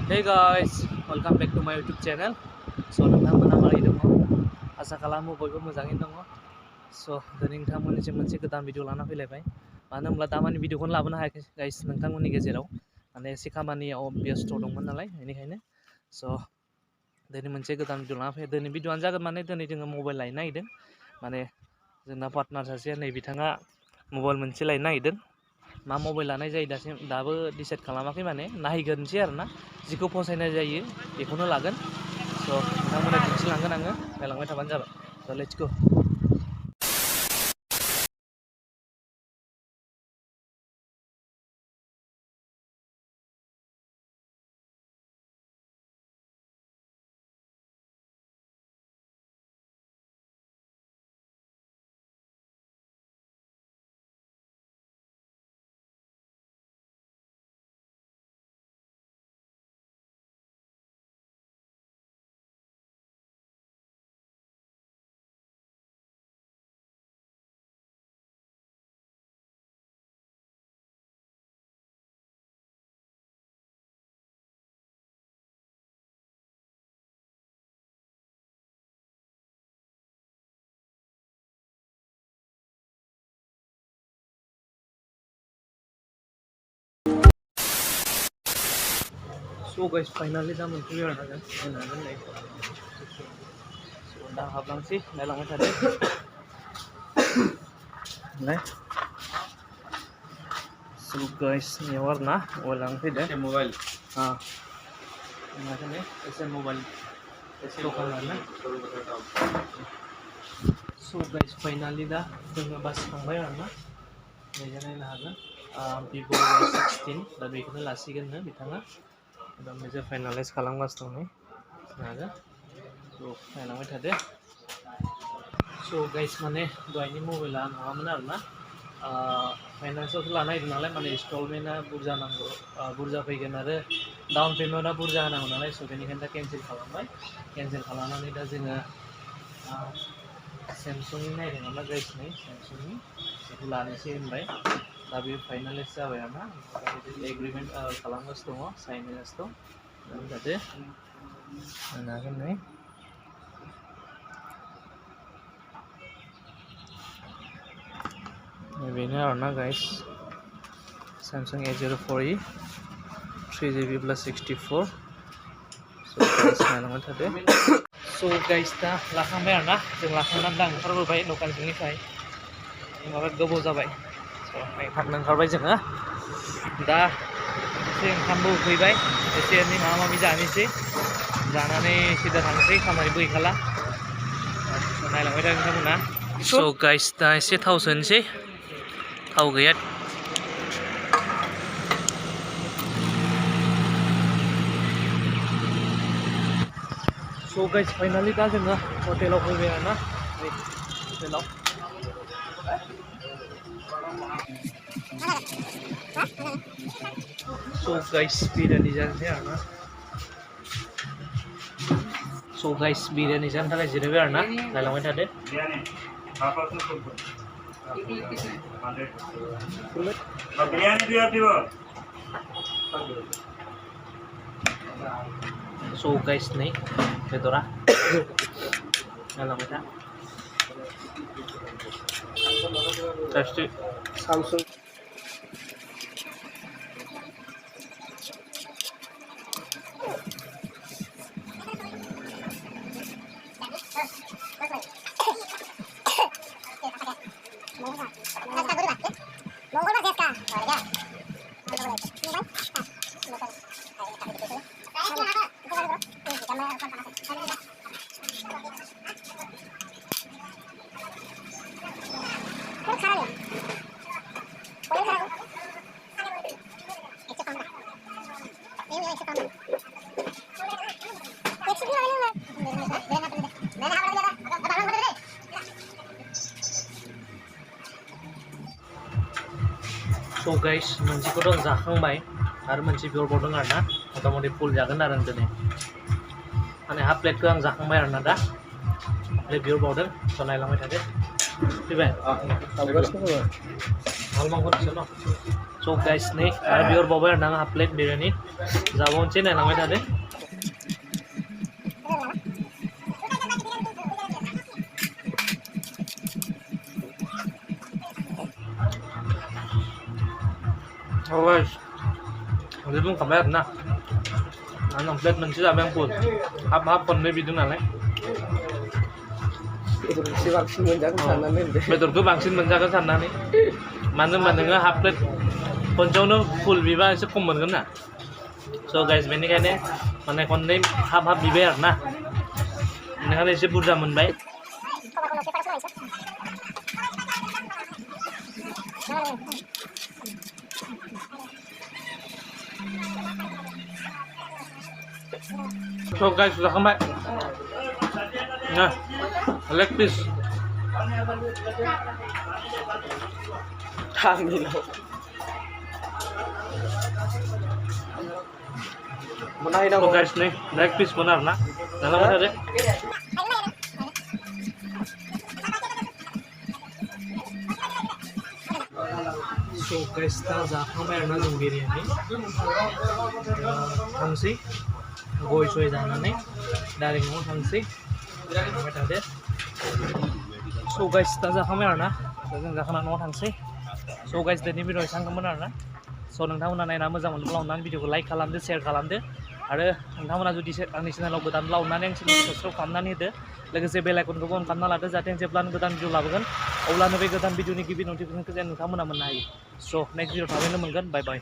Hey guys, welcome back to my YouTube channel. So नोंथांमोना मारै दङ? आसा खालामो बयबो मोजाङैनो दङ. So दिनै नोंथांमोननिसिम मोनसे गोदान भिडिअ लाना फैलायबाय. मानो होनब्ला दामानि भिडिअखौनो लाबोनो हायाखै गाइस नोंथांमोननि गेजेराव. माने एसे खामानियाव बेस्थ' दंमोन नालाय बेनिखायनो. So दिनै मोनसे गोदान भिडिअ लाना फैबाय. दिनै भिडिअआनो जागोन माने दिनै जोङो मबाइल लायनो नागिरदों. माने जोंना पार्टनार सासेया नै बिथाङा मबाइल मोनसे लायनो नागिरदों. मा मबाइल लानाय जायो दाबो डिसाइड खालामाखै माने नायग्रोनोसै आरोना जिखौ फसायनाय जायो बेखौनो लागोन स' नोंथांमोना दिन्थिलांगोन आङो नायलांबाय थाबानो जाबाय स' लेट्स गो स' गाइस फाइनालि दा मोनफैबाय आरोना नायनो हागोन नै स' दा हाबलांसै नायलांबाय थादो नाय स' गाइस नेयाव आरोना मबाइल लांनो फैदो मोबाइल नायनो एसे मबाइल दखान आरोना स' गाइस फाइनालि दा जोङो बासिखांबाय आरोना नैजा नायनो हागोन भिभ' Y16 दा बेखौनो लासिगोननो बिथाङा दा मोनसे फाइनालाइज खालामगासिनो दं हागोन स' नायलांबाय थादो स' गाइस माने दहायनि मबाइला नङामोन आरोना फाइनान्सआवसो लानो नागिरदों नालाय माने इनस्टलमेन्टआ बुरजा नांगौ बुरजा फैगोन आरो डाउन पेमेन्टआ बुरजा होनांगौ नालाय स' बेनिखायनो दा केन्सेल खालामबाय केन्सेल खालामनानै दा जोङो सेमसुंनि नायदों नामा गाइस नै सेमसुंनि बेखौ लानोसै होनबाय दा बे फाइनालाइज जाबाय आरोना एग्रिमेन्ट खालामगासिनो दङ साइन होगासिनो दं जाहाथे होनो हागोन नै बेनो आरोना guys Samsung A04e 3GB plus 64 स' गाइस नायलांबाय थादो स' गाइस दा लाखांबाय आरोना जों लाखांनानै दा ओंखारबोबाय दखान सिंनिफ्राय माबा गोबाव जाबाय स' ओंखारनो ओंखारबाय जोङो दा एसे ओंखामबो उखैबाय एसे एनै माबा माबि जानोसै जानानै सिदा थांसै खामानिबो गैखाला नायलांबाय थादो नोंथांमोना स' गाइस दा एसे थाव सोनोसै थाव गैया स' गाइस फाइनालि दा जोङो हटेलाव फैबाय आरोना हटेलाव स' गाइस बिरियानि जानोसै आरोना स' गाइस बिरियानि जानो थाखाय जिरायबाय आरोना नायलांबाय थादो स' गाइस नै बेदरा नायलांबाय था Samsung So guys, मोनसेखौथ' आं जाखांबाय आरो मोनसे बिहरबावदों आरोना मथा मथि फुल जागोन आरो आं दिनै माने हाफ प्लेटखौ आं जाखांबाय आरोना दा प्लेट बिहरबावदों स' नायलांबाय थादो फैबाय हालमांखौ दिसो न स' गाइस नै आरो बिहरबावबाय आरो ना हाफ प्लेट बिरियानि जाबावनोसै नायलांबाय थादो guys udah buंखाबाय आरो ना आं प्लेट मोनसे जाबाय आं फुल हाफ खननै बिदों नालाय बेदरखौ बांसिन मोनजागोन साननानै मानो होनबा नोङो हाफ प्लेट खनसेयावनो फुल बिबा एसे खम मोनगोन ना स' गाइस बेनिखायनो माने खननै हाफ बिबाय आरो ना बेनिखायनो एसे बुरजा मोनबाय स' गाइस जाखांबाय nah leg piece so guys nih leg piece benar nak dalam ada deh so guys kita जाखांबाय आरोना जों बिरियानि थांसै गय सय जानानै डाइरेक्ट न'आव थांसै जाखांबाय थादो स' गाइस दा जाखांबाय आरोना दा जों जाखांना न'आव थांसै स' गाइस दिनै भिडिअ एसेबांमोन आरोना स' नोंथांमोना नायना मोजां मोनोब्ला अननानै भिडिअखौ लाइक खालामदो शेयार खालामदो आरो नोंथांमोना जुदि आंनि चेनेलाव गोदानब्ला अननानै आंनि चेनेलखौ साबस्क्राइब खालामनानै होदो लोगोसे बेल आइकनखौबो अन खालामना लादो जाहाथे आं जेब्लानो गोदान भिडिअ लाबोगोन अब्लानो बे गोदान भिडिअनि गिबि नटिफिकेसनखौ जों नोंथांमोना मोननो हायो स' नेक्स्ट भिडिअ थाबैनो मोनगोन बाय बाय